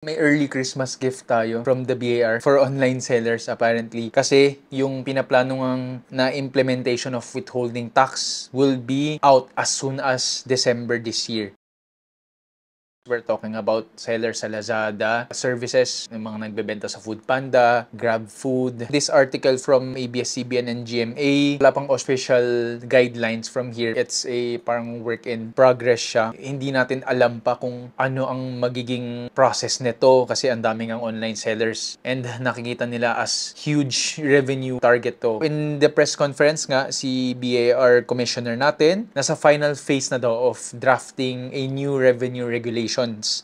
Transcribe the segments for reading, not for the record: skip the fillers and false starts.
May early Christmas gift tayo from the BAR for online sellers apparently. Kasi yung pinaplano na implementation of withholding tax will be out as soon as December this year. We're talking about sellers sa Lazada, services ng mga nagbebenta sa Foodpanda, GrabFood. This article from ABS-CBN and GMA, wala pang official guidelines from here. It's a parang work in progress siya. Hindi natin alam pa kung ano ang magiging process nito kasi ang daming ang online sellers and nakikita nila as huge revenue target to. In the press conference nga, si BAR commissioner natin, nasa final phase na daw of drafting a new revenue regulation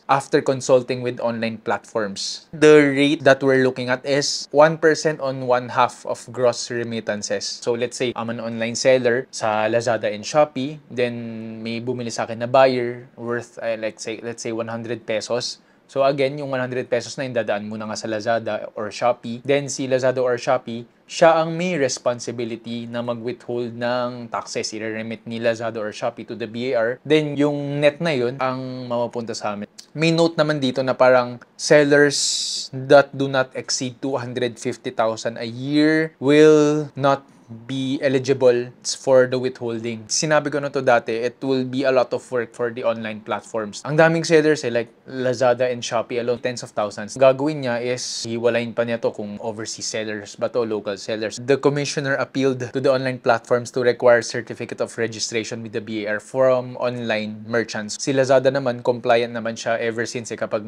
after consulting with online platforms. The rate that we're looking at is 1% on 1/2 of gross remittances. So let's say I'm an online seller sa Lazada and Shopee, then may bumili sa akin na buyer worth let's say 100 pesos. So again, yung 100 pesos na yung dadaan muna nga sa Lazada or Shopee. Then si Lazada or Shopee, siya ang may responsibility na mag-withhold ng taxes. I-remit ni Lazada or Shopee to the BAR. Then yung net na yun ang mapupunta sa amin. May note naman dito na parang sellers that do not exceed 250,000 a year will not be eligible for the withholding. Sinabi ko na to dati, it will be a lot of work for the online platforms. Ang daming sellers like Lazada and Shopee alone, tens of thousands. Gagawin niya is, hiwalayin pa niya to kung overseas sellers ba to, local sellers. The commissioner appealed to the online platforms to require certificate of registration with the BAR from online merchants. Si Lazada naman, compliant naman siya ever since kapag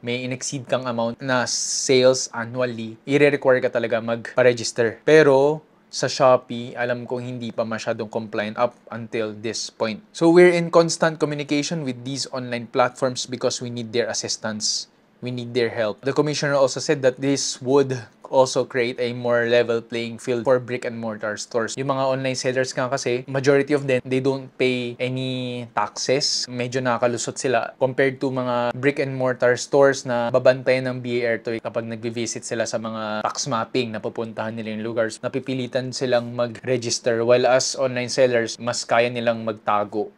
may in-exceed kang amount na sales annually, i-require ka talaga mag-register. Pero sa Shopee, alam kong hindi pa masyadong compliant up until this point. So we're in constant communication with these online platforms because we need their assistance. We need their help. The commissioner also said that this would also create a more level playing field for brick and mortar stores. Yung mga online sellers nga kasi, majority of them, they don't pay any taxes. Medyo nakakalusot sila compared to mga brick and mortar stores na babantayan ng BAR to kapag nag-visit sila sa mga tax mapping na pupuntahan nila yung lugar. Napipilitan silang mag-register while as online sellers, mas kaya nilang magtago.